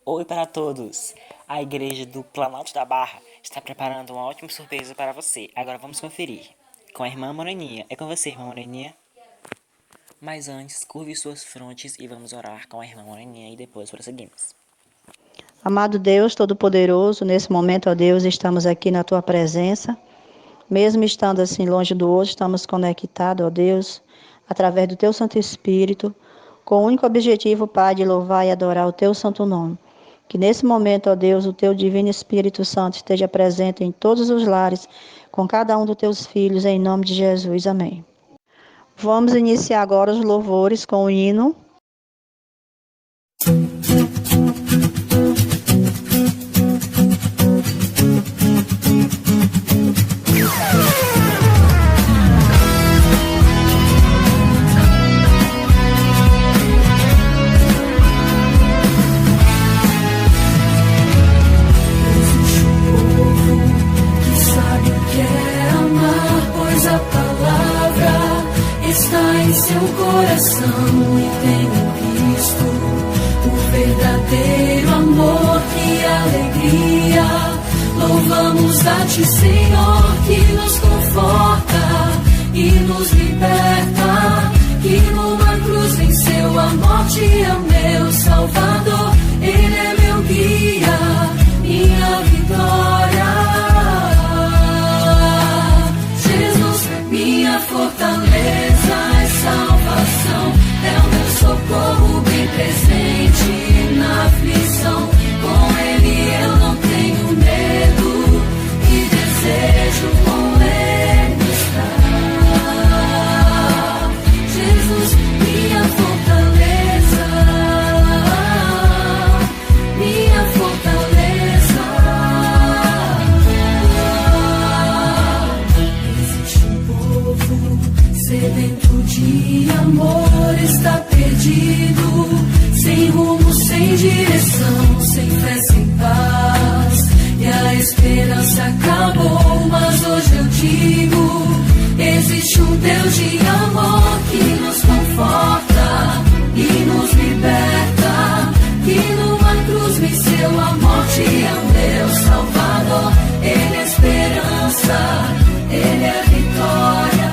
Oi para todos! A igreja do Planalto da Barra está preparando uma ótima surpresa para você. Agora vamos conferir. Com a irmã Moreninha. É com você, irmã Moreninha. Mas antes, curve suas frontes e vamos orar com a irmã Moreninha e depois prosseguimos. Amado Deus Todo-Poderoso, nesse momento, ó Deus, estamos aqui na Tua presença. Mesmo estando assim longe do outro, estamos conectados, ó Deus, através do Teu Santo Espírito, com o único objetivo, Pai, de louvar e adorar o Teu santo nome. Que nesse momento, ó Deus, o Teu Divino Espírito Santo esteja presente em todos os lares, com cada um dos Teus filhos, em nome de Jesus. Amém. Vamos iniciar agora os louvores com o hino. Seu coração e tenho visto o verdadeiro amor, que alegria. Louvamos a Ti, Senhor, que nos conforta e nos liberta, que numa cruz venceu a morte, é o meu Salvador. Ele é meu guia, minha vitória. Jesus, minha fortaleza, salvação, é o meu socorro bem presente na aflição. Com Ele eu não tenho medo e desejo com Ele estar. Jesus, minha fortaleza, minha fortaleza. Existe um povo sedento de amor, está perdido, sem rumo, sem direção, sem fé, sem paz, e a esperança acabou. Mas hoje eu digo, existe um Deus de amor que nos conforta e nos liberta, que numa cruz venceu a morte, é o meu Salvador. Ele é esperança, Ele é vitória.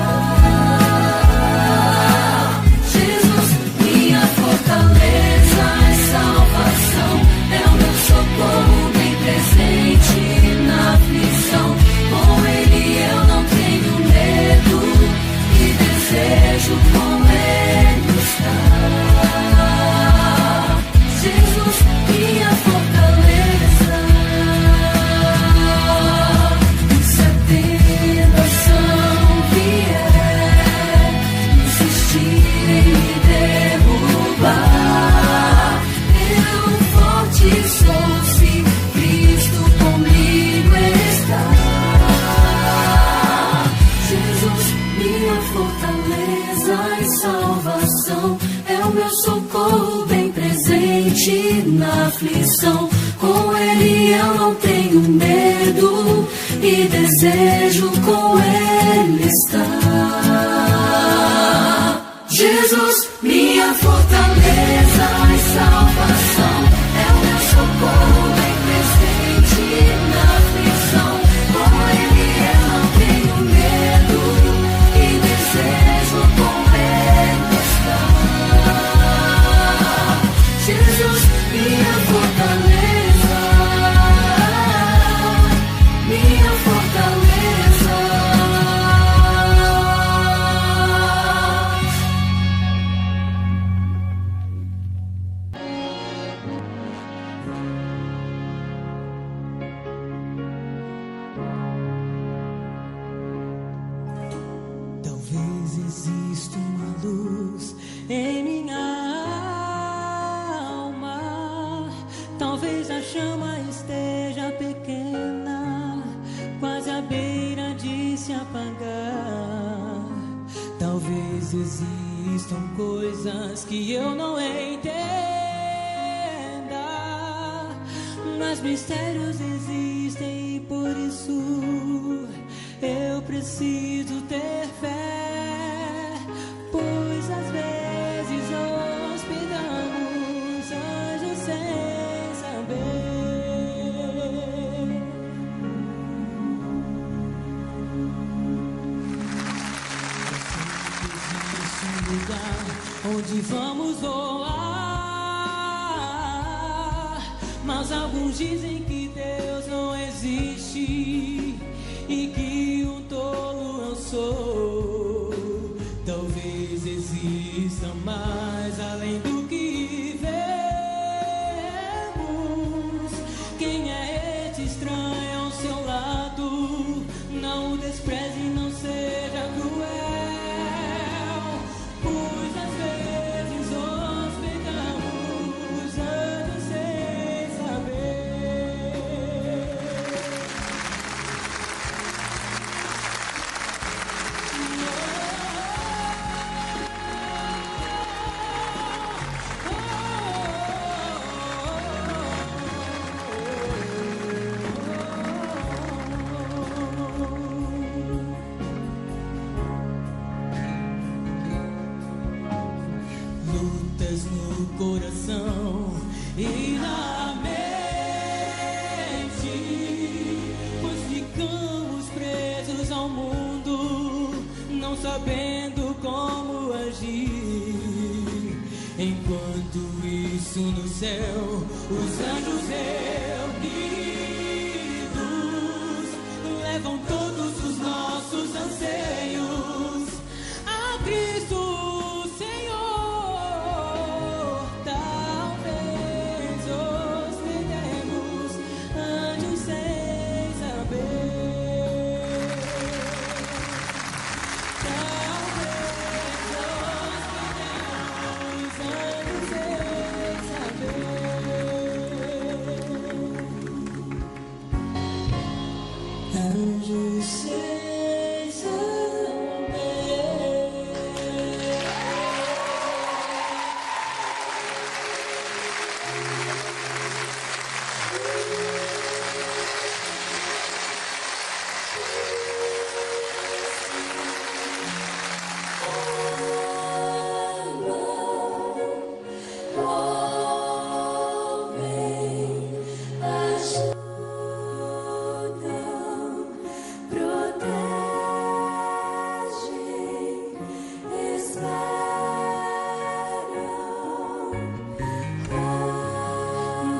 Socorro bem presente na aflição. Com Ele eu não tenho medo e desejo com Ele estar. Jesus, minha fortaleza. Se a tentação vier insistir em me derrubar, eu forte sou. Socorro bem presente na aflição. Com Ele eu não tenho medo e desejo com Ele estar. Jesus, minha fortaleza e salvação, é o meu socorro bem presente na aflição. Com Ele eu não tenho medo e desejo com Ele estar. Jesus, minha fortaleza, minha fortaleza. Talvez exista uma luz em minha. Talvez a chama esteja pequena, quase à beira de se apagar. Talvez existam coisas que eu não entenda, mas mistérios existem e por isso eu preciso ter fé, pois às vezes hospedamos anjos sem onde vamos voar. Mas alguns dizem que Deus não existe e que um tolo eu sou. Talvez exista mais além do que vemos. Quem é este estranho ao seu lado? Não o despreze, não seja cruel, pois às vezes hospedamos anjos sem saber. Lutas no coração e na mente, pois ficamos presos ao mundo, não sabendo como agir. Enquanto isso no céu, os anjos reunidos levam todos os nossos anseios a Cristo. Anjos sem saber.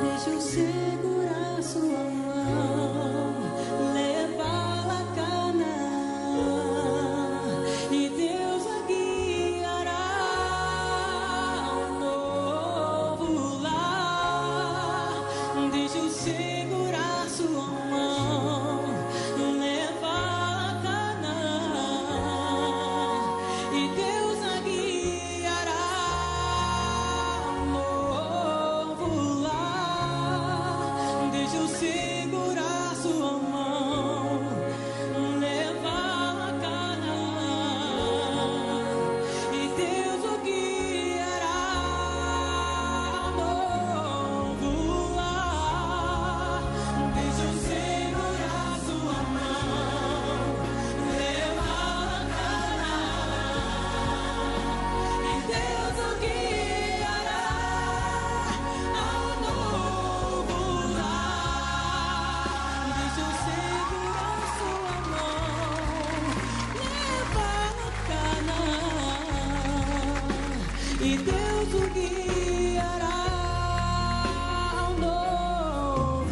Deixa eu segurar sua mão, levá-la a Canaã, e Deus a guiará a um novo lar. Deixa eu segurar sua mão, levá-la a Canaã, e Deus a guiará a um novo lar. Deixa eu segurar sua mão, levá-la a Canaã, e Deus o guiará a um novo lar. Deixa eu segurar sua mão, levá-la a Canaã, e Deus o guiará a um novo lar. Deixa eu segurar sua mão, levá-la a Canaã, e Deus o guiará a um novo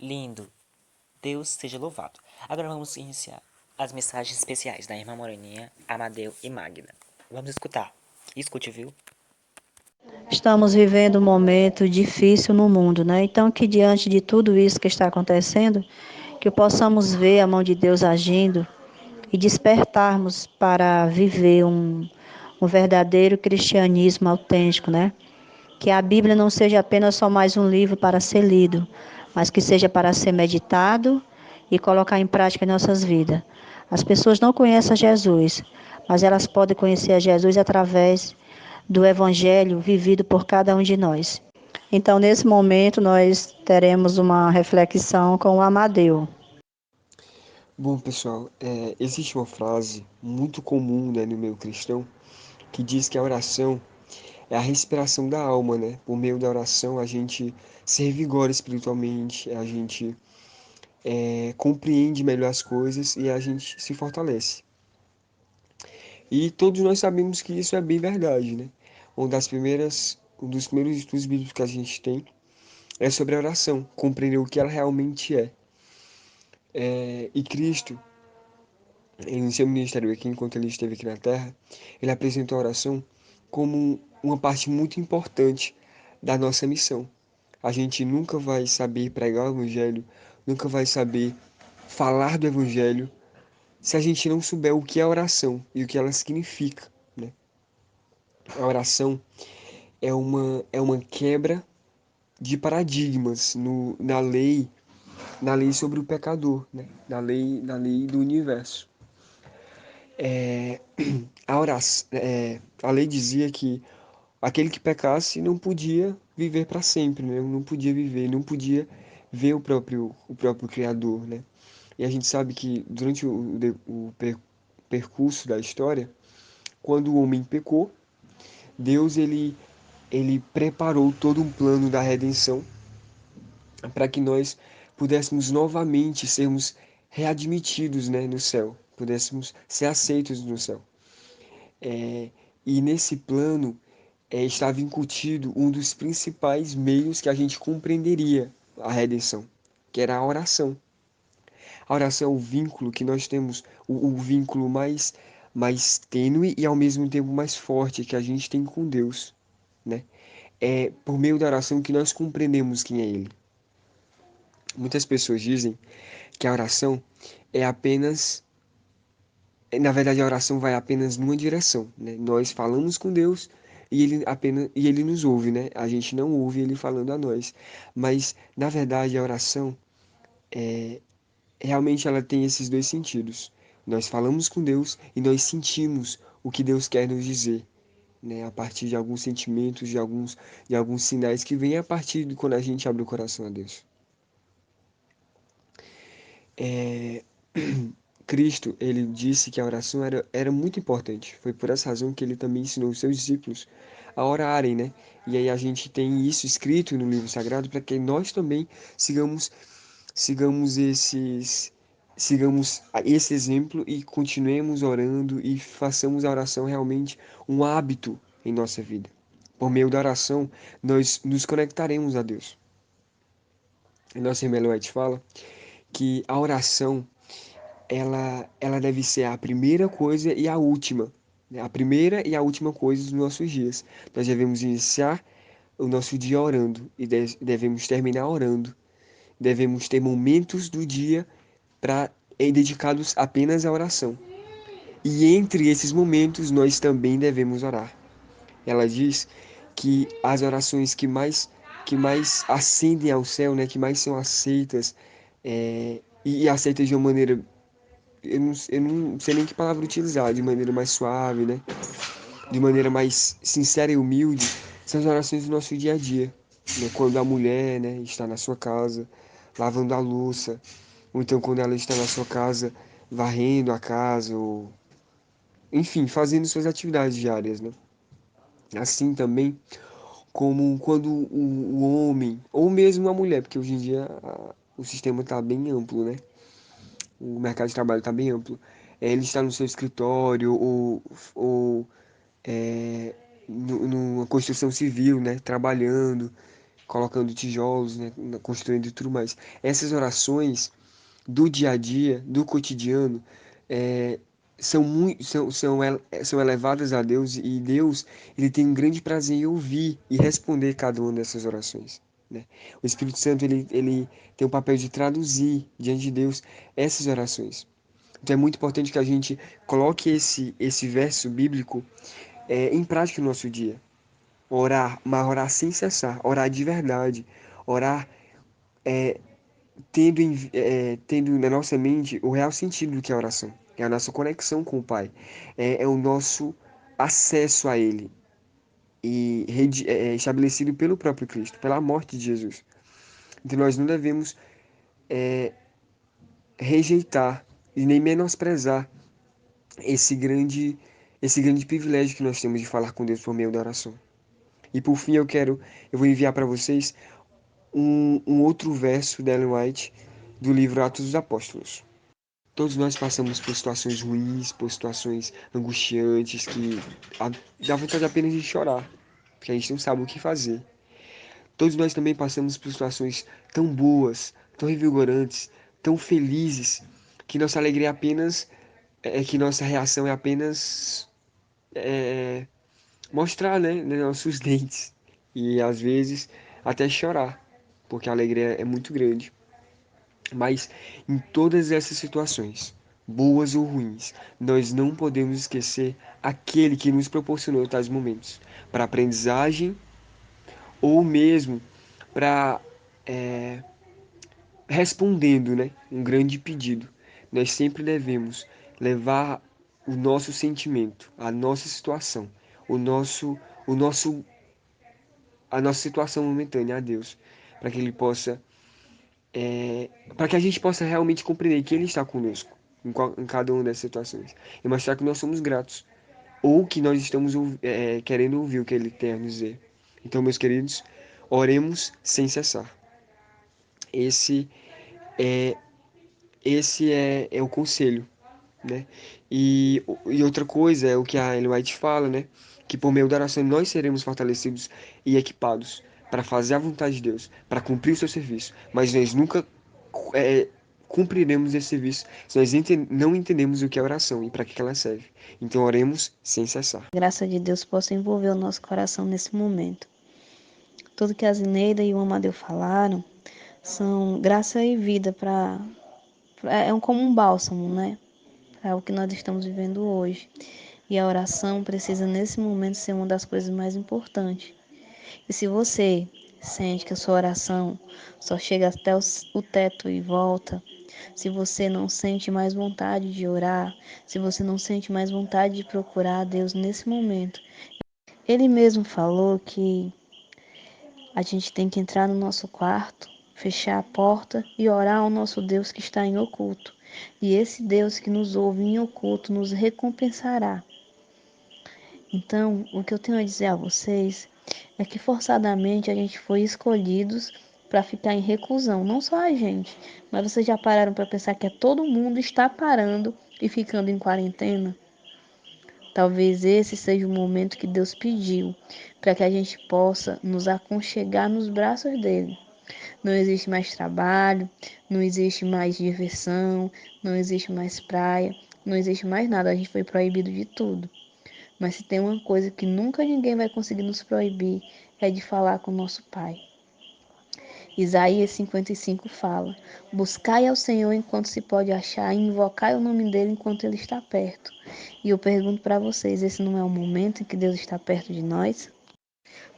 Lindo. Deus seja louvado. Agora vamos iniciar as mensagens especiais da irmã Moreninha, Amadeu e Magda. Vamos escutar. Escute, viu? Estamos vivendo um momento difícil no mundo, né? Então, que diante de tudo isso que está acontecendo, que possamos ver a mão de Deus agindo e despertarmos para viver um verdadeiro cristianismo autêntico, né? Que a Bíblia não seja apenas só mais um livro para ser lido, mas que seja para ser meditado e colocar em prática em nossas vidas. As pessoas não conhecem a Jesus, mas elas podem conhecer a Jesus através do Evangelho vivido por cada um de nós. Então, nesse momento, nós teremos uma reflexão com o Amadeu. Bom, pessoal, existe uma frase muito comum, né, no meio cristão que diz que a oração é a respiração da alma, né? Por meio da oração a gente se revigora espiritualmente, a gente compreende melhor as coisas e a gente se fortalece. E todos nós sabemos que isso é bem verdade, né? Um dos primeiros estudos bíblicos que a gente tem é sobre a oração, compreender o que ela realmente é. E Cristo, em seu ministério aqui, enquanto ele esteve aqui na Terra, ele apresentou a oração como uma parte muito importante da nossa missão. A gente nunca vai saber pregar o Evangelho, nunca vai saber falar do Evangelho, se a gente não souber o que é oração e o que ela significa, né? A oração é uma quebra de paradigmas na lei sobre o pecador, né? Na lei do universo. A lei dizia que aquele que pecasse não podia viver para sempre, né? Não podia viver, não podia ver o próprio Criador, né? E a gente sabe que durante percurso da história, quando o homem pecou, Deus ele preparou todo um plano da redenção para que nós pudéssemos novamente sermos readmitidos, né, no céu, pudéssemos ser aceitos no céu. E nesse plano estava incutido um dos principais meios que a gente compreenderia a redenção, que era a oração. A oração é o vínculo que nós temos, o vínculo mais tênue e ao mesmo tempo mais forte que a gente tem com Deus, né? É por meio da oração que nós compreendemos quem é Ele. Muitas pessoas dizem que a oração é apenas, na verdade, a oração vai apenas numa direção, né? Nós falamos com Deus e ele nos ouve, né? A gente não ouve ele falando a nós, mas na verdade a oração realmente ela tem esses dois sentidos. Nós falamos com Deus e nós sentimos o que Deus quer nos dizer, né? A partir de alguns sentimentos, de alguns sinais que vêm a partir de quando a gente abre o coração a Deus. Cristo, ele disse que a oração era muito importante. Foi por essa razão que ele também ensinou os seus discípulos a orarem, né? E aí a gente tem isso escrito no livro sagrado para que nós também sigamos sigamos esses sigamos esse exemplo e continuemos orando e façamos a oração realmente um hábito em nossa vida. Por meio da oração, nós nos conectaremos a Deus. E nossa irmã Eloete fala que a oração ela deve ser a primeira coisa e a última, né? A primeira e a última coisa dos nossos dias. Nós devemos iniciar o nosso dia orando e devemos terminar orando. Devemos ter momentos do dia para dedicados apenas à oração. E entre esses momentos nós também devemos orar. Ela diz que as orações que mais ascendem ao céu, né, que mais são aceitas e aceitas de uma maneira eu não sei nem que palavra utilizar, de maneira mais suave, né? De maneira mais sincera e humilde, são as orações do nosso dia a dia. Né? Quando a mulher, né, está na sua casa, lavando a louça, ou então quando ela está na sua casa, varrendo a casa, ou enfim, fazendo suas atividades diárias, né? Assim também como quando o homem, ou mesmo a mulher, porque hoje em dia o sistema está bem amplo, né? O mercado de trabalho está bem amplo. Ele está no seu escritório ou numa construção civil, né? Trabalhando, colocando tijolos, né? Construindo e tudo mais. Essas orações do dia a dia, do cotidiano, é, são elevadas a Deus e Deus ele tem um grande prazer em ouvir e responder cada uma dessas orações. Né? O Espírito Santo ele tem o papel de traduzir diante de Deus essas orações. Então é muito importante que a gente coloque esse verso bíblico em prática no nosso dia. Orar, mas orar sem cessar, orar de verdade, orar tendo na nossa mente o real sentido do que é a oração. É a nossa conexão com o Pai, é o nosso acesso a Ele, estabelecido pelo próprio Cristo, pela morte de Jesus. Então nós não devemos rejeitar e nem menosprezar esse grande privilégio que nós temos de falar com Deus por meio da oração. E por fim eu vou enviar para vocês um outro verso da Ellen White do livro Atos dos Apóstolos. Todos nós passamos por situações ruins, por situações angustiantes que dá vontade apenas de chorar, porque a gente não sabe o que fazer. Todos nós também passamos por situações tão boas, tão revigorantes, tão felizes, que nossa alegria apenas que nossa reação é apenas mostrar, né, nossos dentes e às vezes até chorar, porque a alegria é muito grande. Mas em todas essas situações, boas ou ruins, nós não podemos esquecer aquele que nos proporcionou tais momentos para aprendizagem ou mesmo para respondendo, né, um grande pedido. Nós sempre devemos levar o nosso sentimento, a nossa situação, o nosso, o nosso, a nossa situação momentânea a Deus, para que Ele possa, para que a gente possa realmente compreender que Ele está conosco em cada uma dessas situações e mostrar que nós somos gratos ou que nós estamos querendo ouvir o que Ele tem a dizer. Então, meus queridos, oremos sem cessar. Esse é é o conselho, né? E outra coisa é o que a Ellen White fala, né? Que por meio da oração nós seremos fortalecidos e equipados para fazer a vontade de Deus, para cumprir o seu serviço. Mas nós nunca é, cumpriremos esse serviço se nós não entendemos o que é oração e para que ela serve. Então oremos sem cessar. A graça de Deus possa envolver o nosso coração nesse momento. Tudo que a Zineida e o Amadeu falaram são graça e vida como um bálsamo, né? Para o que nós estamos vivendo hoje. E a oração precisa, nesse momento, ser uma das coisas mais importantes. E se você sente que a sua oração só chega até o teto e volta, se você não sente mais vontade de orar, se você não sente mais vontade de procurar a Deus nesse momento, Ele mesmo falou que a gente tem que entrar no nosso quarto, fechar a porta e orar ao nosso Deus que está em oculto. E esse Deus que nos ouve em oculto nos recompensará. Então, o que eu tenho a dizer a vocês é que forçadamente a gente foi escolhidos para ficar em reclusão. Não só a gente, mas vocês já pararam para pensar que todo mundo está parando e ficando em quarentena? Talvez esse seja o momento que Deus pediu para que a gente possa nos aconchegar nos braços dele. Não existe mais trabalho, não existe mais diversão, não existe mais praia, não existe mais nada. A gente foi proibido de tudo. Mas se tem uma coisa que nunca ninguém vai conseguir nos proibir, é de falar com nosso Pai. Isaías 55 fala: buscai ao Senhor enquanto se pode achar e invocai o nome dele enquanto ele está perto. E eu pergunto para vocês, esse não é o momento em que Deus está perto de nós?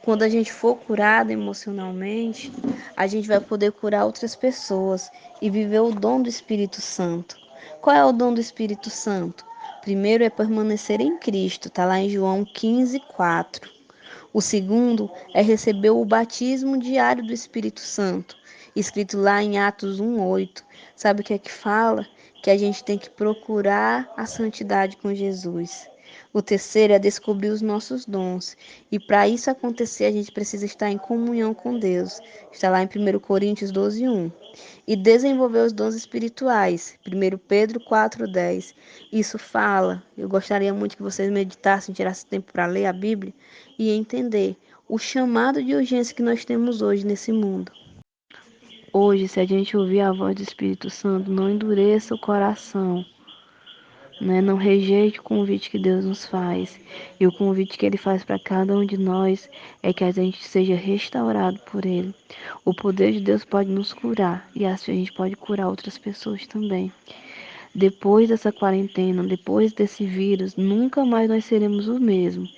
Quando a gente for curado emocionalmente, a gente vai poder curar outras pessoas e viver o dom do Espírito Santo. Qual é o dom do Espírito Santo? Primeiro é permanecer em Cristo, está lá em João 15:4. O segundo é receber o batismo diário do Espírito Santo, escrito lá em Atos 1:8. Sabe o que é que fala? Que a gente tem que procurar a santidade com Jesus. O terceiro é descobrir os nossos dons. E para isso acontecer, a gente precisa estar em comunhão com Deus. Está lá em 1 Coríntios 12:1. E desenvolver os dons espirituais. 1 Pedro 4:10. Isso fala, eu gostaria muito que vocês meditassem, tirassem tempo para ler a Bíblia e entender o chamado de urgência que nós temos hoje nesse mundo. Hoje, se a gente ouvir a voz do Espírito Santo, não endureça o coração, né? Não rejeite o convite que Deus nos faz. E o convite que Ele faz para cada um de nós é que a gente seja restaurado por Ele. O poder de Deus pode nos curar e assim a gente pode curar outras pessoas também. Depois dessa quarentena, depois desse vírus, nunca mais nós seremos o mesmo.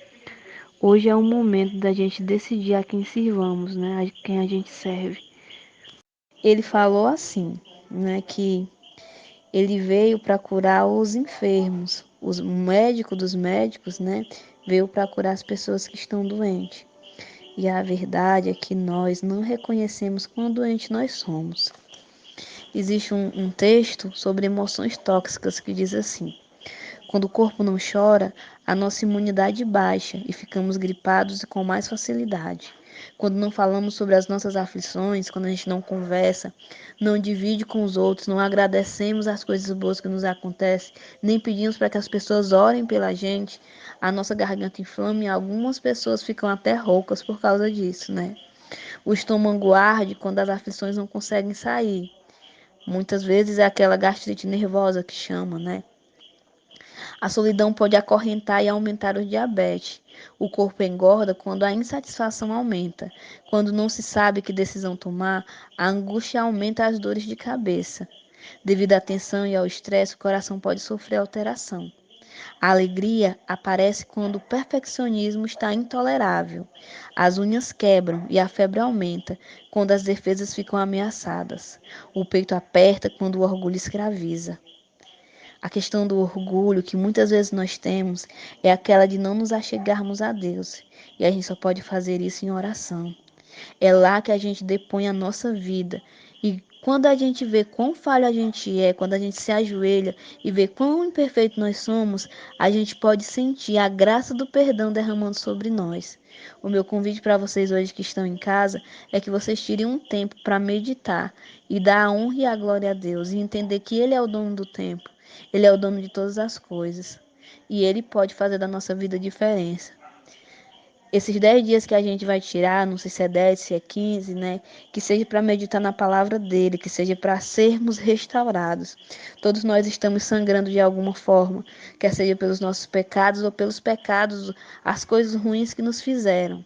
Hoje é o momento da gente decidir a quem sirvamos, né? A quem a gente serve. Ele falou assim, né? Que ele veio para curar os enfermos. O médico dos médicos, né? Veio para curar as pessoas que estão doentes. E a verdade é que nós não reconhecemos quão doentes nós somos. Existe um texto sobre emoções tóxicas que diz assim: quando o corpo não chora, a nossa imunidade baixa e ficamos gripados com mais facilidade. Quando não falamos sobre as nossas aflições, quando a gente não conversa, não divide com os outros, não agradecemos as coisas boas que nos acontecem, nem pedimos para que as pessoas orem pela gente, a nossa garganta inflama e algumas pessoas ficam até roucas por causa disso, né? O estômago arde quando as aflições não conseguem sair. Muitas vezes é aquela gastrite nervosa que chama, né? A solidão pode acorrentar e aumentar o diabetes. O corpo engorda quando a insatisfação aumenta. Quando não se sabe que decisão tomar, a angústia aumenta as dores de cabeça. Devido à tensão e ao estresse, o coração pode sofrer alteração. A alegria aparece quando o perfeccionismo está intolerável. As unhas quebram e a febre aumenta quando as defesas ficam ameaçadas. O peito aperta quando o orgulho escraviza. A questão do orgulho que muitas vezes nós temos é aquela de não nos achegarmos a Deus. E a gente só pode fazer isso em oração. É lá que a gente depõe a nossa vida. E quando a gente vê quão falho a gente é, quando a gente se ajoelha e vê quão imperfeito nós somos, a gente pode sentir a graça do perdão derramando sobre nós. O meu convite para vocês hoje que estão em casa é que vocês tirem um tempo para meditar e dar a honra e a glória a Deus e entender que Ele é o dono do tempo, Ele é o dono de todas as coisas e Ele pode fazer da nossa vida diferença. Esses 10 dias que a gente vai tirar, não sei se é 10, se é 15, né? Que seja para meditar na palavra dele, que seja para sermos restaurados. Todos nós estamos sangrando de alguma forma, quer seja pelos nossos pecados ou pelos pecados, as coisas ruins que nos fizeram.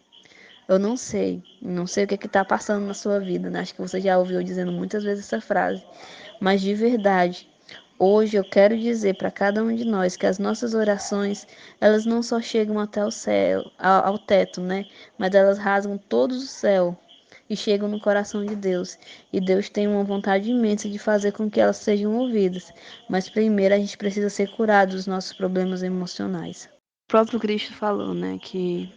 Eu não sei o que está passando na sua vida, né? Acho que você já ouviu dizendo muitas vezes essa frase, mas de verdade, hoje eu quero dizer para cada um de nós que as nossas orações, elas não só chegam até o céu, ao teto, né? Mas elas rasgam todo o céu e chegam no coração de Deus. E Deus tem uma vontade imensa de fazer com que elas sejam ouvidas. Mas primeiro a gente precisa ser curado dos nossos problemas emocionais. O próprio Cristo falou, né, que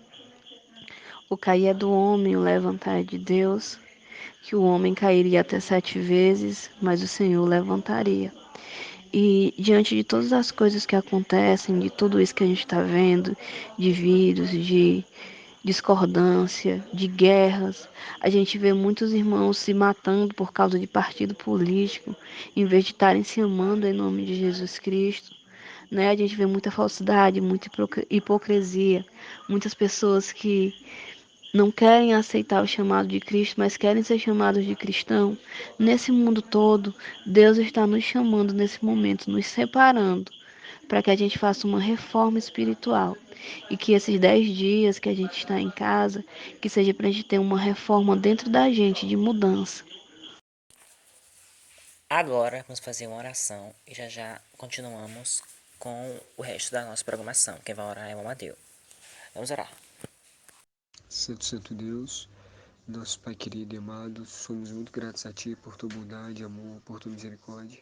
o cair é do homem, o levantar é de Deus, que o homem cairia até 7 vezes, mas o Senhor levantaria. E diante de todas as coisas que acontecem, de tudo isso que a gente está vendo, de vírus, de discordância, de guerras, a gente vê muitos irmãos se matando por causa de partido político, em vez de estarem se amando em nome de Jesus Cristo. Né? A gente vê muita falsidade, muita hipocrisia, muitas pessoas que não querem aceitar o chamado de Cristo, mas querem ser chamados de cristão. Nesse mundo todo, Deus está nos chamando nesse momento, nos separando, para que a gente faça uma reforma espiritual. E que esses 10 dias que a gente está em casa, que seja para a gente ter uma reforma dentro da gente, de mudança. Agora vamos fazer uma oração e já já continuamos com o resto da nossa programação. Quem vai orar é o Amadeu. Vamos orar. Santo Deus, nosso Pai querido e amado, somos muito gratos a Ti por Tua bondade, amor, por Tua misericórdia,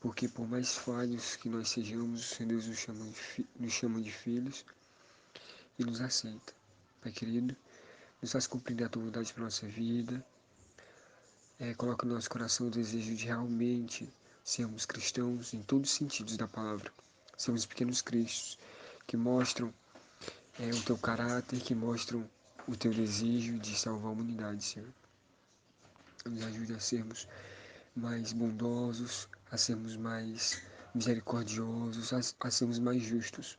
porque por mais falhos que nós sejamos, o Senhor Deus nos chama de filhos e nos aceita. Pai querido, nos faz cumprir a Tua vontade para a nossa vida, coloca no nosso coração o desejo de realmente sermos cristãos em todos os sentidos da palavra. Sermos pequenos cristos que mostram o Teu caráter, que mostram o Teu desejo de salvar a humanidade, Senhor. Nos ajude a sermos mais bondosos, a sermos mais misericordiosos, a sermos mais justos.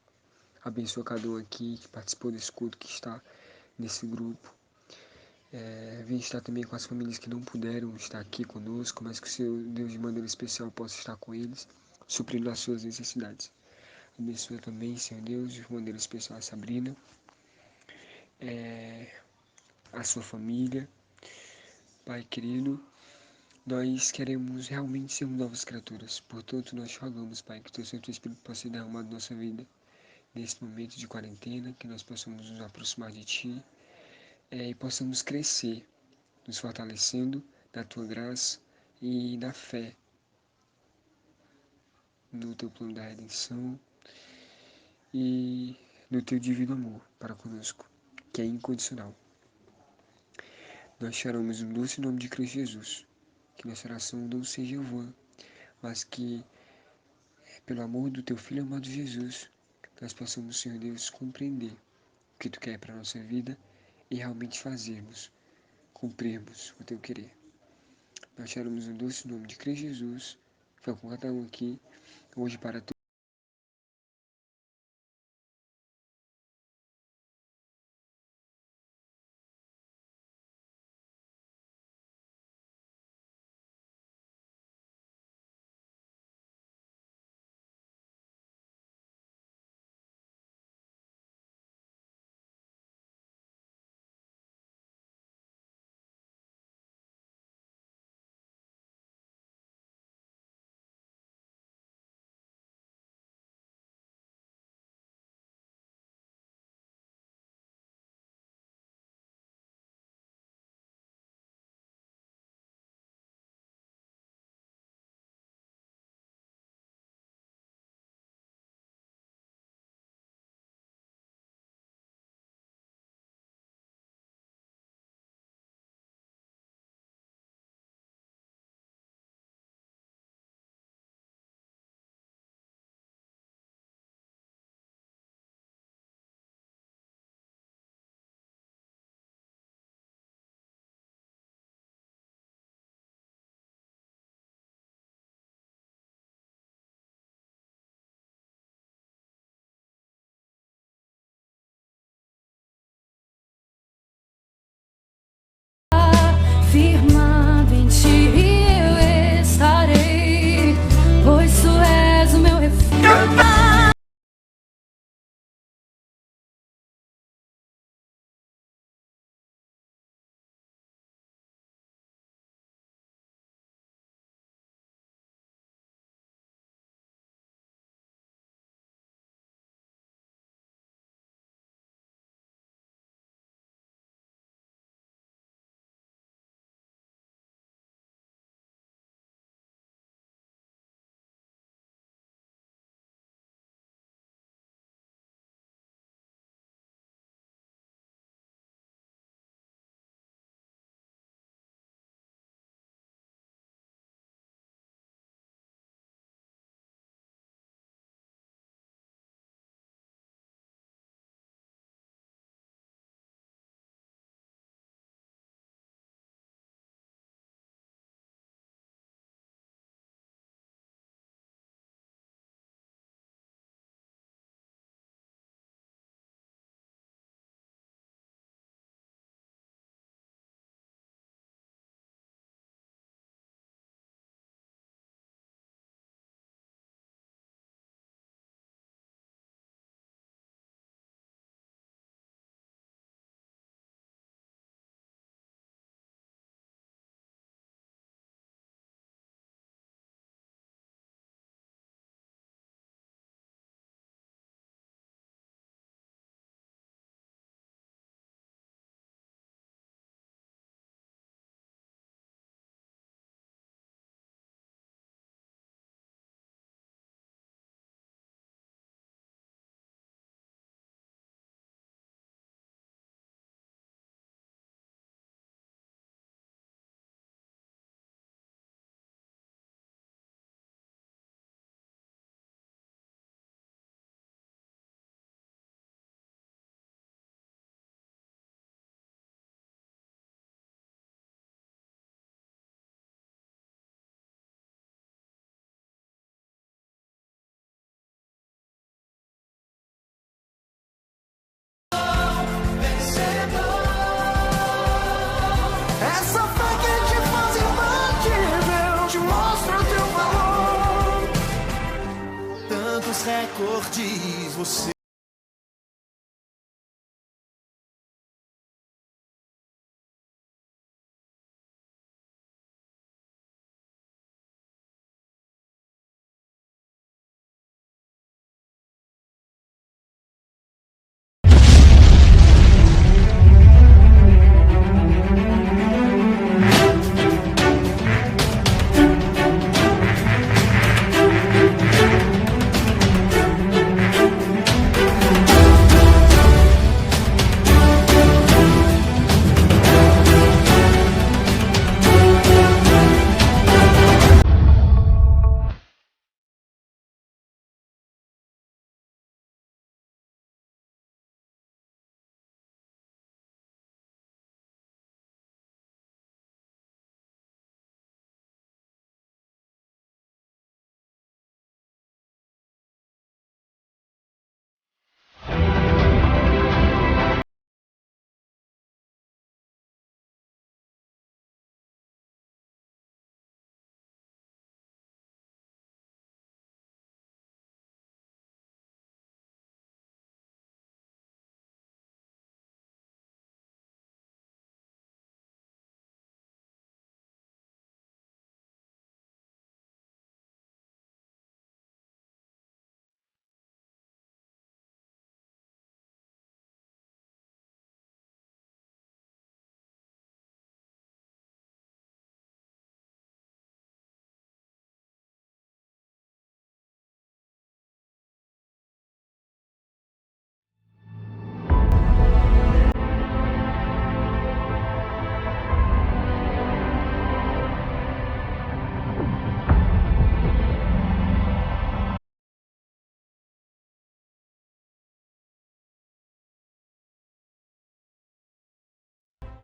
Abençoa cada um aqui que participou desse culto, que está nesse grupo. Vem estar também com as famílias que não puderam estar aqui conosco, mas que o Senhor Deus de maneira especial possa estar com eles, suprindo as suas necessidades. Abençoa também, Senhor Deus, de maneira especial a Sabrina, a sua família. Pai querido, nós queremos realmente sermos novas criaturas. Portanto, nós te rogamos, Pai, que o Teu Santo Espírito possa ser derramado na nossa vida nesse momento de quarentena, que nós possamos nos aproximar de Ti e possamos crescer, nos fortalecendo na Tua graça e na fé no Teu plano da redenção e no Teu divino amor para conosco, que é incondicional. Nós te oramos no doce nome de Cristo Jesus. que nossa oração não seja vã, mas que, pelo amor do Teu Filho amado Jesus, nós possamos, Senhor Deus, compreender o que Tu quer para a nossa vida e realmente fazermos, cumprirmos o Teu querer. Nós te oramos no doce nome de Cristo Jesus, foi com cada um aqui, hoje para todos. Firmado em ti eu estarei, pois tu és o meu refúgio. Essa fé que te faz imbatível, te mostra o teu valor. Tantos recordes você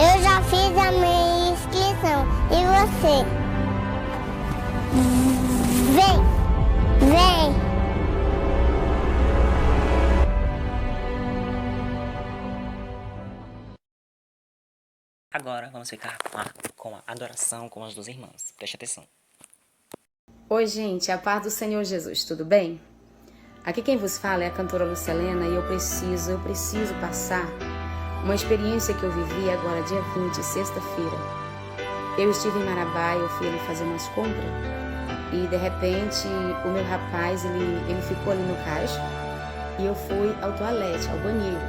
Eu já fiz a minha inscrição. E você? Vem! Agora vamos ficar com a adoração com as duas irmãs. Preste atenção. Oi, gente, a paz do Senhor Jesus, tudo bem? Aqui quem vos fala é a cantora Lucilena e eu preciso passar uma experiência que eu vivi agora, dia 20, sexta-feira. Eu estive em Marabá, eu fui ali fazer umas compras e de repente o meu rapaz, ele ficou ali no caixa e eu fui ao toalete, ao banheiro.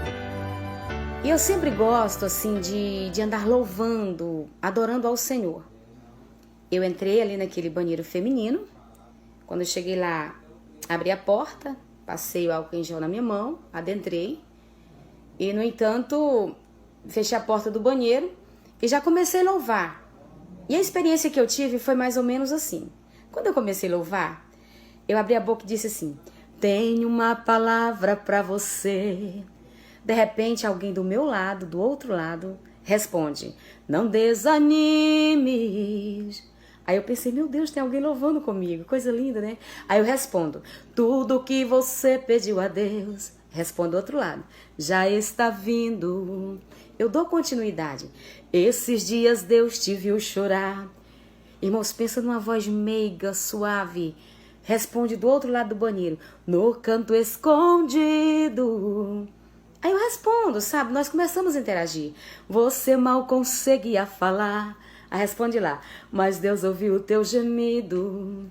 E eu sempre gosto assim de andar louvando, adorando ao Senhor. Eu entrei ali naquele banheiro feminino. Quando eu cheguei lá, abri a porta, passei o álcool em gel na minha mão, adentrei. E, no entanto, fechei a porta do banheiro e já comecei a louvar. E a experiência que eu tive foi mais ou menos assim. Quando eu comecei a louvar, eu abri a boca e disse assim: tenho uma palavra para você. De repente, alguém do meu lado, do outro lado, responde: não desanimes. Aí eu pensei, meu Deus, tem alguém louvando comigo, coisa linda, né? Aí eu respondo: tudo que você pediu a Deus. Respondo do outro lado: já está vindo. Eu dou continuidade. Esses dias Deus te viu chorar. Irmãos, pensa numa voz meiga, suave. Responde do outro lado do banheiro: no canto escondido. Aí eu respondo, sabe? Nós começamos a interagir. Você mal conseguia falar. Aí responde lá: mas Deus ouviu o teu gemido.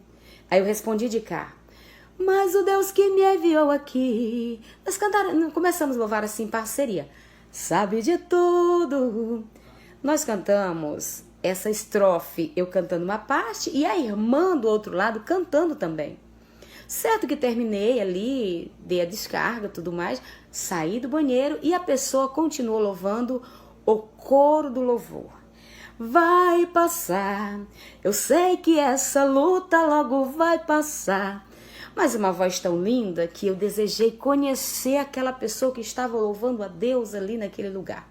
Aí eu respondi de cá: mas o Deus que me enviou aqui. Nós começamos a louvar assim em parceria. Sabe de tudo. Nós cantamos essa estrofe, eu cantando uma parte e a irmã do outro lado cantando também. Certo que terminei ali, dei a descarga e tudo mais, saí do banheiro e a pessoa continuou louvando o coro do louvor. Vai passar, eu sei que essa luta logo vai passar. Mas uma voz tão linda que eu desejei conhecer aquela pessoa que estava louvando a Deus ali naquele lugar.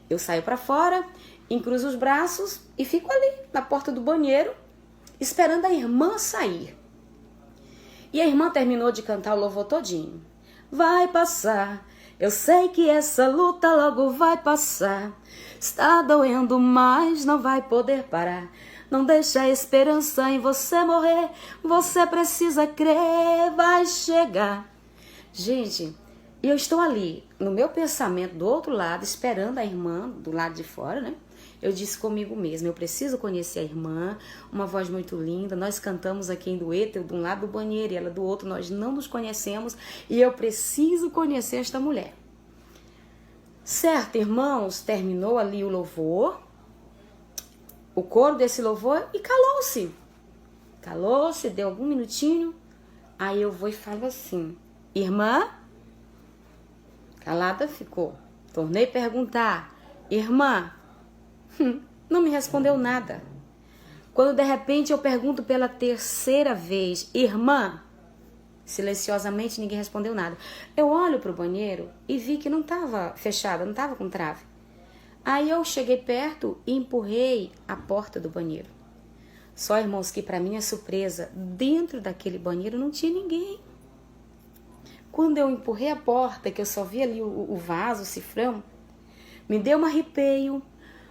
Eu saio para fora, encruzo os braços e fico ali na porta do banheiro esperando a irmã sair. E a irmã terminou de cantar o louvor todinho. Vai passar, eu sei que essa luta logo vai passar. Está doendo, mas não vai poder parar. Não deixa a esperança em você morrer. Você precisa crer, vai chegar. Gente, eu estou ali, no meu pensamento, do outro lado, esperando a irmã, do lado de fora, né? Eu disse comigo mesma, eu preciso conhecer a irmã, uma voz muito linda, nós cantamos aqui em dueto, eu de um lado do banheiro e ela do outro, nós não nos conhecemos e eu preciso conhecer esta mulher. Certo, irmãos, terminou ali o louvor, o coro desse louvor e calou-se. Calou-se, deu algum minutinho, aí eu vou e falo assim: irmã? Calada ficou. Tornei a perguntar: irmã? Não me respondeu nada. Quando de repente eu pergunto pela terceira vez: irmã? Silenciosamente ninguém respondeu nada. Eu olho para o banheiro e vi que não estava fechada, não estava com trave. Aí eu cheguei perto e empurrei a porta do banheiro. Só, irmãos, que para minha surpresa, dentro daquele banheiro não tinha ninguém. Quando eu empurrei a porta, que eu só vi ali o vaso, o cifrão, me deu um arrepio,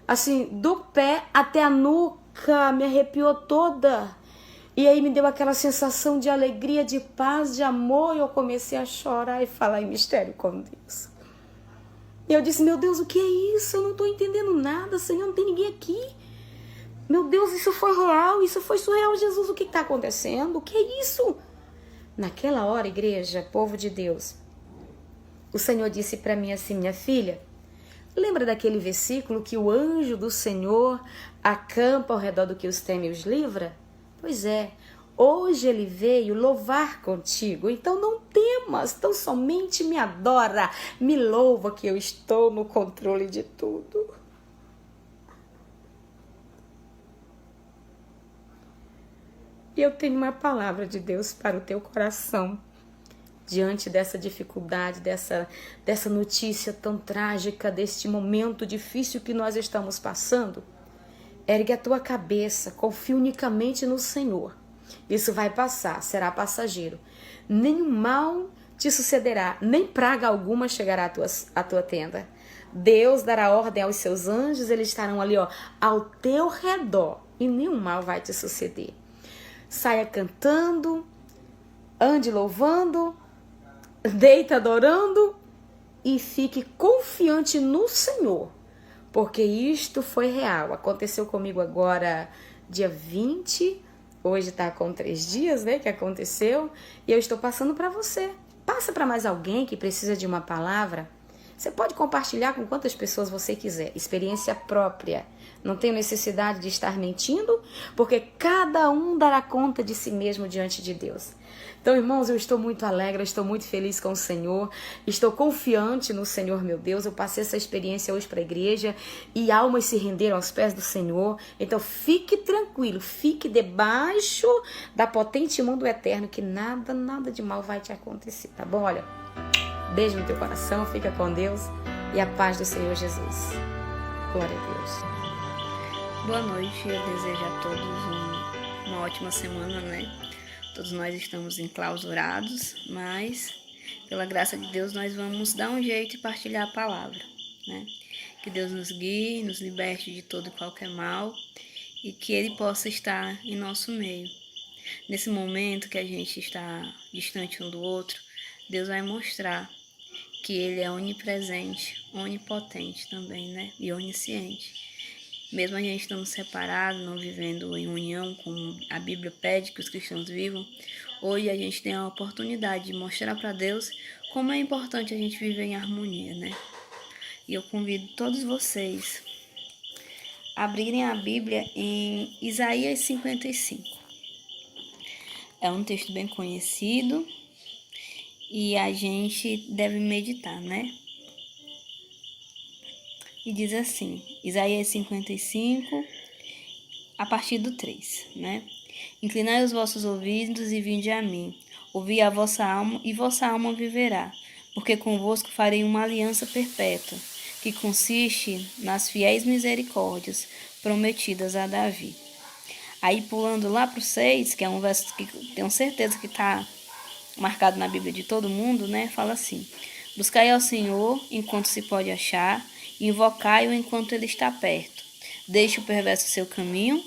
assim, do pé até a nuca, me arrepiou toda. E aí me deu aquela sensação de alegria, de paz, de amor, e eu comecei a chorar e falar em mistério com Deus. E eu disse: meu Deus, o que é isso? Eu não estou entendendo nada, Senhor, não tem ninguém aqui. Meu Deus, isso foi real, isso foi surreal, Jesus, o que está acontecendo? O que é isso? Naquela hora, igreja, povo de Deus, o Senhor disse para mim assim: minha filha, lembra daquele versículo que o anjo do Senhor acampa ao redor do que os teme e os livra? Pois é, hoje ele veio louvar contigo, então não temas, tão somente me adora, me louva que eu estou no controle de tudo. E eu tenho uma palavra de Deus para o teu coração. diante dessa dificuldade, dessa notícia tão trágica, deste momento difícil que nós estamos passando, ergue a tua cabeça, confia unicamente no Senhor. Isso vai passar, será passageiro. Nenhum mal te sucederá, nem praga alguma chegará à tua tenda. Deus dará ordem aos seus anjos, eles estarão ali, ao teu redor, e nenhum mal vai te suceder. Saia cantando, ande louvando, deita adorando e fique confiante no Senhor, porque isto foi real. Aconteceu comigo agora, dia 20, hoje está com 3 dias, né, que aconteceu, e eu estou passando para você. Passa para mais alguém que precisa de uma palavra. Você pode compartilhar com quantas pessoas você quiser, experiência própria. Não tenho necessidade de estar mentindo, porque cada um dará conta de si mesmo diante de Deus. Então, irmãos, eu estou muito alegre, eu estou muito feliz com o Senhor, estou confiante no Senhor, meu Deus. Eu passei essa experiência hoje para a igreja e almas se renderam aos pés do Senhor. Então, fique tranquilo, fique debaixo da potente mão do Eterno, que nada de mal vai te acontecer, tá bom? Olha, beijo no teu coração, fica com Deus e a paz do Senhor Jesus. Glória a Deus. Boa noite, eu desejo a todos uma ótima semana, né? Todos nós estamos enclausurados, mas pela graça de Deus nós vamos dar um jeito e partilhar a palavra, né? Que Deus nos guie, nos liberte de todo e qualquer mal e que Ele possa estar em nosso meio. Nesse momento que a gente está distante um do outro, Deus vai mostrar que Ele é onipresente, onipotente também, né? E onisciente. Mesmo a gente estando separado, não vivendo em união, como a Bíblia pede que os cristãos vivam, hoje a gente tem a oportunidade de mostrar para Deus como é importante a gente viver em harmonia, né? E eu convido todos vocês a abrirem a Bíblia em Isaías 55. É um texto bem conhecido e a gente deve meditar, né? E diz assim, Isaías 55, a partir do 3, né? Inclinai os vossos ouvidos e vinde a mim. Ouvi a vossa alma, e vossa alma viverá. Porque convosco farei uma aliança perpétua, que consiste nas fiéis misericórdias prometidas a Davi. Aí, pulando lá para o 6, que é um verso que tenho certeza que está marcado na Bíblia de todo mundo, né? Fala assim, buscai ao Senhor enquanto se pode achar, invocai-o enquanto ele está perto. Deixe o perverso seu caminho,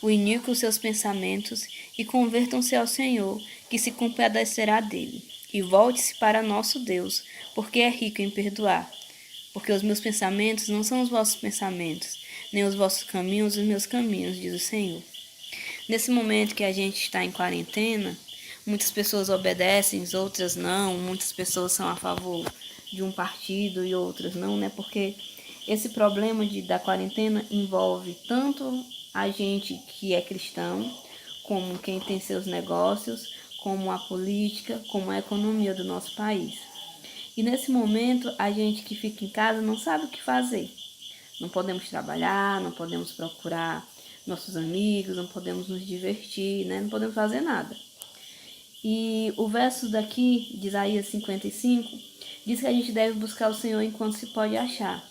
o iníquo os seus pensamentos, e convertam-se ao Senhor, que se compadecerá dele. E volte-se para nosso Deus, porque é rico em perdoar. Porque os meus pensamentos não são os vossos pensamentos, nem os vossos caminhos os meus caminhos, diz o Senhor. Nesse momento que a gente está em quarentena, muitas pessoas obedecem, outras não, muitas pessoas são a favor de um partido e outras não, né? Porque esse problema da quarentena envolve tanto a gente que é cristão, como quem tem seus negócios, como a política, como a economia do nosso país. E nesse momento, a gente que fica em casa não sabe o que fazer. Não podemos trabalhar, não podemos procurar nossos amigos, não podemos nos divertir, né? Não podemos fazer nada. E o verso daqui, de Isaías 55, diz que a gente deve buscar o Senhor enquanto se pode achar.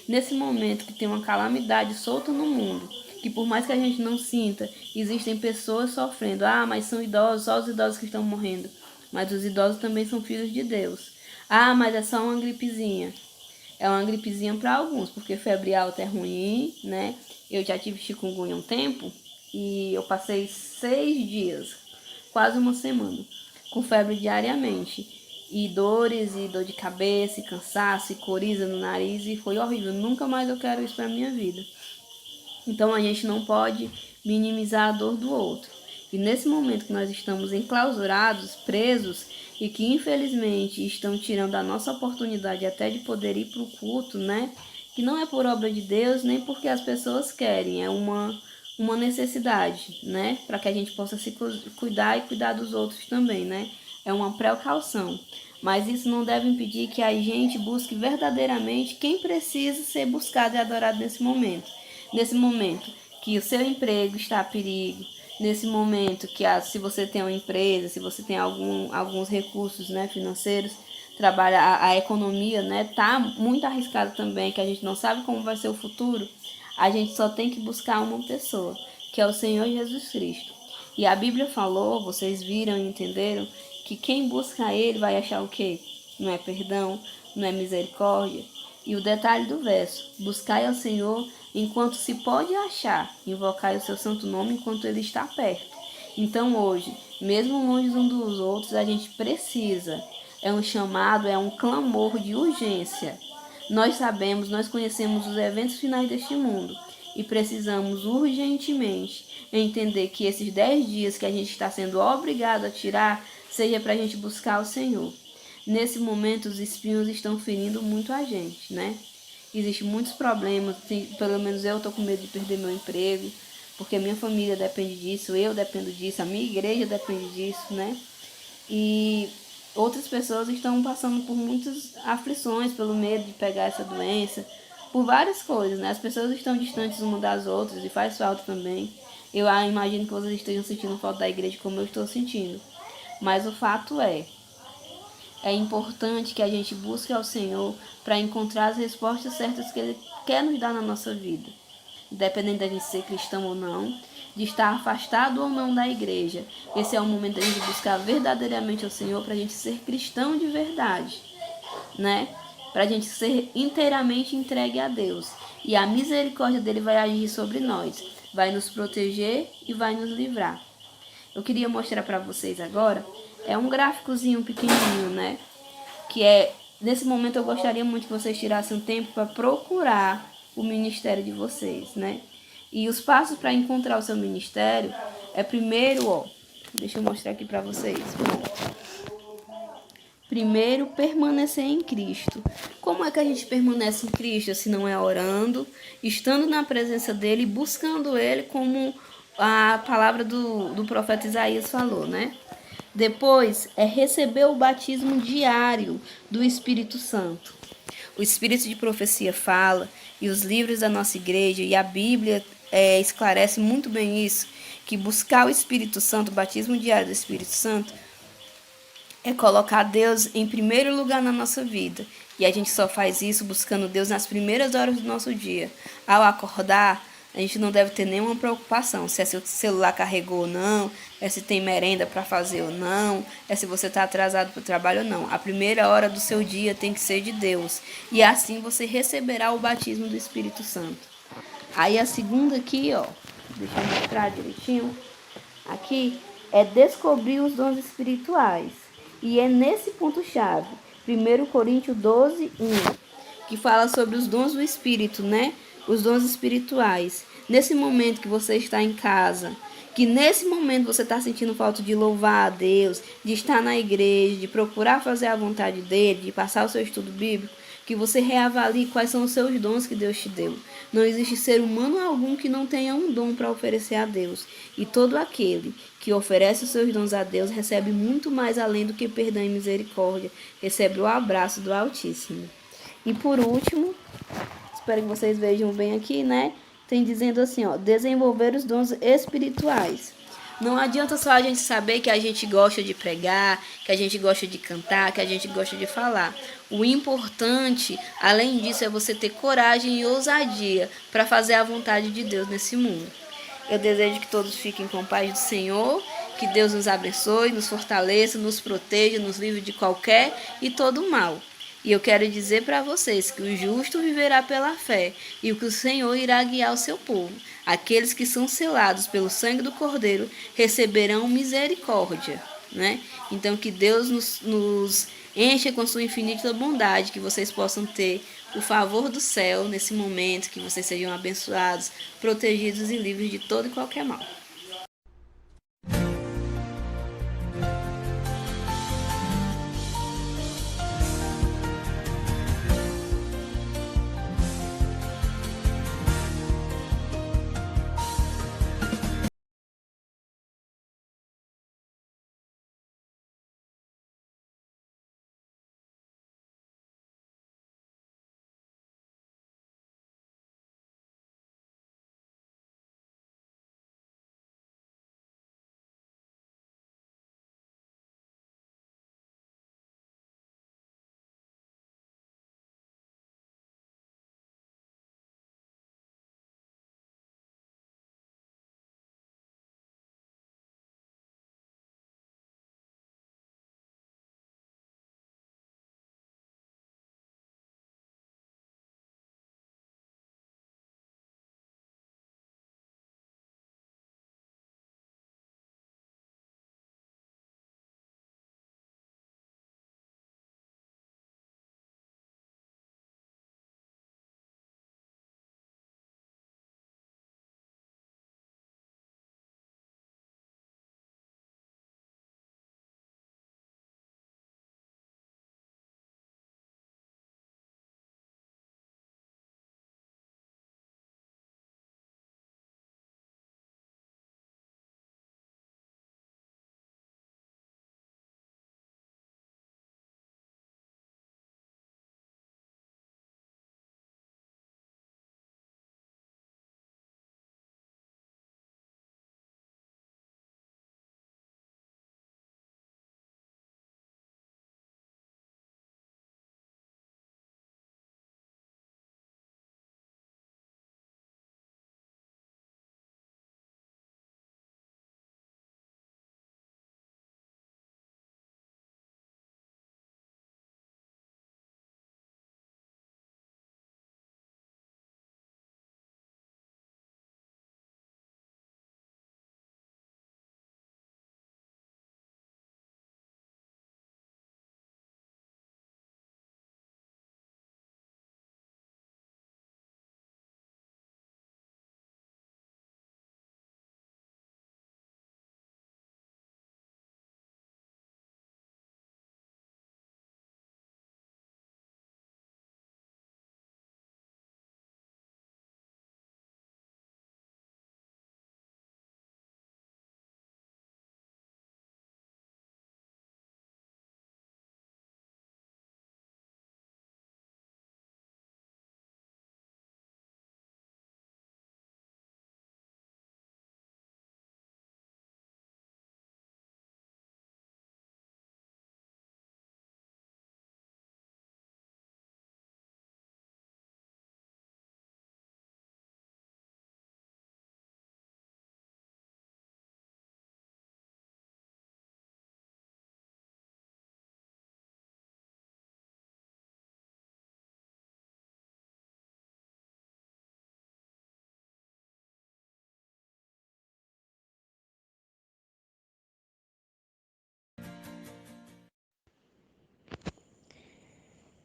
Nesse momento que tem uma calamidade solta no mundo, que por mais que a gente não sinta, existem pessoas sofrendo. Ah, mas são idosos, só os idosos que estão morrendo. Mas os idosos também são filhos de Deus. Ah, mas é só uma gripezinha. É uma gripezinha para alguns, porque febre alta é ruim, né? Eu já tive chikungunya um tempo e eu passei 6 dias, quase uma semana, com febre diariamente. E dores, e dor de cabeça, e cansaço, e coriza no nariz, e foi horrível. Nunca mais eu quero isso para minha vida. Então a gente não pode minimizar a dor do outro. E nesse momento que nós estamos enclausurados, presos, e que infelizmente estão tirando a nossa oportunidade até de poder ir para o culto, né? Que não é por obra de Deus, nem porque as pessoas querem, é uma necessidade, né? Para que a gente possa se cuidar e cuidar dos outros também, né? É uma precaução, mas isso não deve impedir que a gente busque verdadeiramente quem precisa ser buscado e adorado nesse momento. Nesse momento que o seu emprego está a perigo, nesse momento que se você tem uma empresa, se você tem alguns recursos, né, financeiros, trabalha a economia, né, tá muito arriscado também, que a gente não sabe como vai ser o futuro, a gente só tem que buscar uma pessoa, que é o Senhor Jesus Cristo. E a Bíblia falou, vocês viram e entenderam, que quem busca Ele vai achar o quê? Não é perdão, não é misericórdia. E o detalhe do verso, buscai ao Senhor enquanto se pode achar, invocai o seu santo nome enquanto Ele está perto. Então hoje, mesmo longe uns dos outros, a gente precisa, é um chamado, é um clamor de urgência. Nós sabemos, nós conhecemos os eventos finais deste mundo e precisamos urgentemente entender que esses 10 dias que a gente está sendo obrigado a tirar, seja para a gente buscar o Senhor. Nesse momento, os espinhos estão ferindo muito a gente, né? Existem muitos problemas, pelo menos eu estou com medo de perder meu emprego, porque a minha família depende disso, eu dependo disso, a minha igreja depende disso, né? E outras pessoas estão passando por muitas aflições pelo medo de pegar essa doença, por várias coisas, né? As pessoas estão distantes umas das outras e faz falta também. Eu imagino que vocês estejam sentindo falta da igreja como eu estou sentindo. Mas o fato é importante que a gente busque ao Senhor para encontrar as respostas certas que Ele quer nos dar na nossa vida. Independente da gente ser cristão ou não, de estar afastado ou não da igreja. Esse é o momento da gente buscar verdadeiramente ao Senhor para a gente ser cristão de verdade, né? Para a gente ser inteiramente entregue a Deus. E a misericórdia dele vai agir sobre nós, vai nos proteger e vai nos livrar. Eu queria mostrar para vocês agora, é um gráficozinho pequenininho, né? Que nesse momento eu gostaria muito que vocês tirassem um tempo para procurar o ministério de vocês, né? E os passos para encontrar o seu ministério é primeiro, deixa eu mostrar aqui para vocês. Primeiro, permanecer em Cristo. Como é que a gente permanece em Cristo se não é orando, estando na presença dele, buscando ele, como a palavra do profeta Isaías falou, né? Depois é receber o batismo diário do Espírito Santo. O Espírito de profecia fala, e os livros da nossa igreja e a Bíblia esclarece muito bem isso, que buscar o Espírito Santo, o batismo diário do Espírito Santo, é colocar Deus em primeiro lugar na nossa vida. E a gente só faz isso buscando Deus nas primeiras horas do nosso dia. Ao acordar, a gente não deve ter nenhuma preocupação se seu celular carregou ou não, se tem merenda para fazer ou não, se você está atrasado para o trabalho ou não. A primeira hora do seu dia tem que ser de Deus. E assim você receberá o batismo do Espírito Santo. Aí a segunda aqui, deixa eu mostrar direitinho. Aqui é descobrir os dons espirituais. E é nesse ponto-chave, 1 Coríntios 12, 1, que fala sobre os dons do Espírito, né? Os dons espirituais. Nesse momento que você está em casa, que nesse momento você está sentindo falta de louvar a Deus, de estar na igreja, de procurar fazer a vontade dele, de passar o seu estudo bíblico, que você reavalie quais são os seus dons que Deus te deu. Não existe ser humano algum que não tenha um dom para oferecer a Deus. E todo aquele que oferece os seus dons a Deus recebe muito mais além do que perdão e misericórdia. Recebe o abraço do Altíssimo. E por último, espero que vocês vejam bem aqui, né? Tem dizendo assim, desenvolver os dons espirituais. Não adianta só a gente saber que a gente gosta de pregar, que a gente gosta de cantar, que a gente gosta de falar. O importante, além disso, é você ter coragem e ousadia para fazer a vontade de Deus nesse mundo. Eu desejo que todos fiquem com a paz do Senhor, que Deus nos abençoe, nos fortaleça, nos proteja, nos livre de qualquer e todo mal. E eu quero dizer para vocês que o justo viverá pela fé e que o Senhor irá guiar o seu povo. Aqueles que são selados pelo sangue do Cordeiro receberão misericórdia, né? Então que Deus nos encha com sua infinita bondade, que vocês possam ter o favor do céu nesse momento, que vocês sejam abençoados, protegidos e livres de todo e qualquer mal.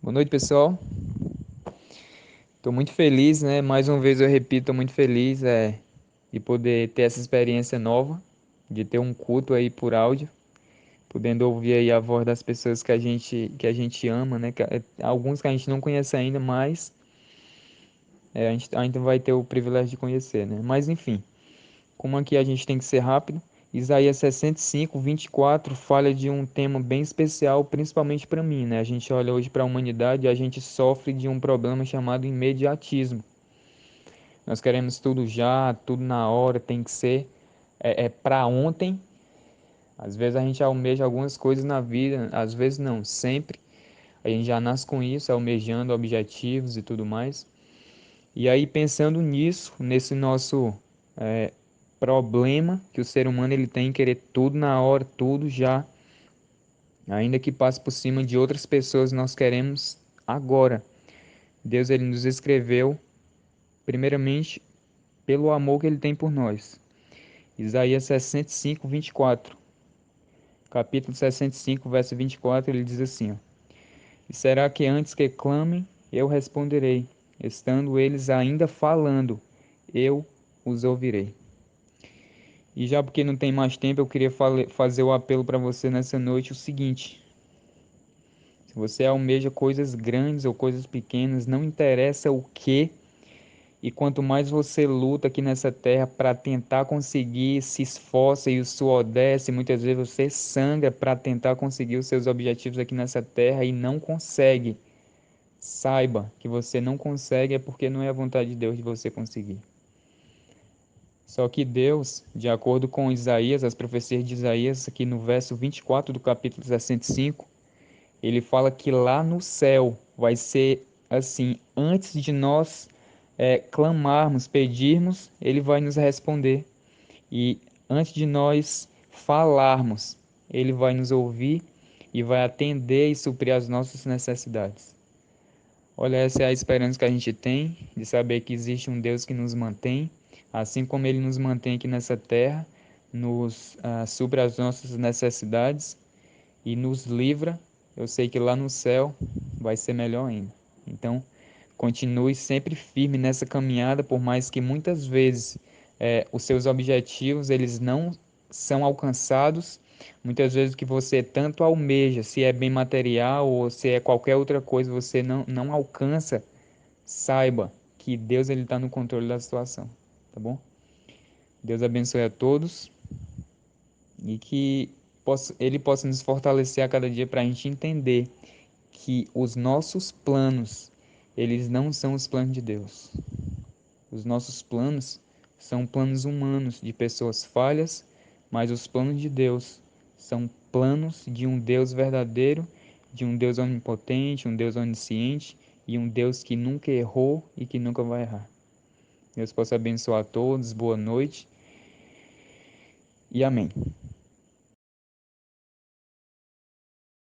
Boa noite, pessoal. Estou muito feliz, né? Mais uma vez eu repito, estou muito feliz de poder ter essa experiência nova, de ter um culto aí por áudio, podendo ouvir aí a voz das pessoas que a gente ama, né? Alguns que a gente não conhece ainda, mas a gente ainda vai ter o privilégio de conhecer, né? Mas enfim, como aqui a gente tem que ser rápido, Isaías 65, 24 fala de um tema bem especial, principalmente para mim, né? A gente olha hoje para a humanidade e a gente sofre de um problema chamado imediatismo. Nós queremos tudo já, tudo na hora, tem que ser para ontem. Às vezes a gente almeja algumas coisas na vida, às vezes não, sempre. A gente já nasce com isso, almejando objetivos e tudo mais. E aí pensando nisso, nesse nosso problema que o ser humano ele tem em querer tudo na hora, tudo já, ainda que passe por cima de outras pessoas, nós queremos agora. Deus ele nos escreveu primeiramente pelo amor que ele tem por nós. Isaías 65, 24. Capítulo 65, verso 24, ele diz assim, ó: E será que antes que clamem, eu responderei, estando eles ainda falando, eu os ouvirei. E já porque não tem mais tempo, eu queria fazer o apelo para você nessa noite o seguinte: se você almeja coisas grandes ou coisas pequenas, não interessa o que, e quanto mais você luta aqui nessa terra para tentar conseguir, se esforça e o suor desce, muitas vezes você sangra para tentar conseguir os seus objetivos aqui nessa terra e não consegue. Saiba que você não consegue é porque não é a vontade de Deus de você conseguir. Só que Deus, de acordo com Isaías, as profecias de Isaías, aqui no verso 24 do capítulo 65, ele fala que lá no céu vai ser assim, antes de nós clamarmos, pedirmos, ele vai nos responder. E antes de nós falarmos, ele vai nos ouvir e vai atender e suprir as nossas necessidades. Olha, essa é a esperança que a gente tem de saber que existe um Deus que nos mantém, assim como ele nos mantém aqui nessa terra, nos supre as nossas necessidades e nos livra. Eu sei que lá no céu vai ser melhor ainda. Então, continue sempre firme nessa caminhada, por mais que muitas vezes os seus objetivos eles não são alcançados. Muitas vezes o que você tanto almeja, se é bem material ou se é qualquer outra coisa, você não alcança. Saiba que Deus ele está no controle da situação, tá bom? Deus abençoe a todos e que ele possa nos fortalecer a cada dia para a gente entender que os nossos planos, eles não são os planos de Deus. Os nossos planos são planos humanos, de pessoas falhas, mas os planos de Deus são planos de um Deus verdadeiro, de um Deus onipotente, um Deus onisciente e um Deus que nunca errou e que nunca vai errar. Deus possa abençoar a todos, boa noite e amém.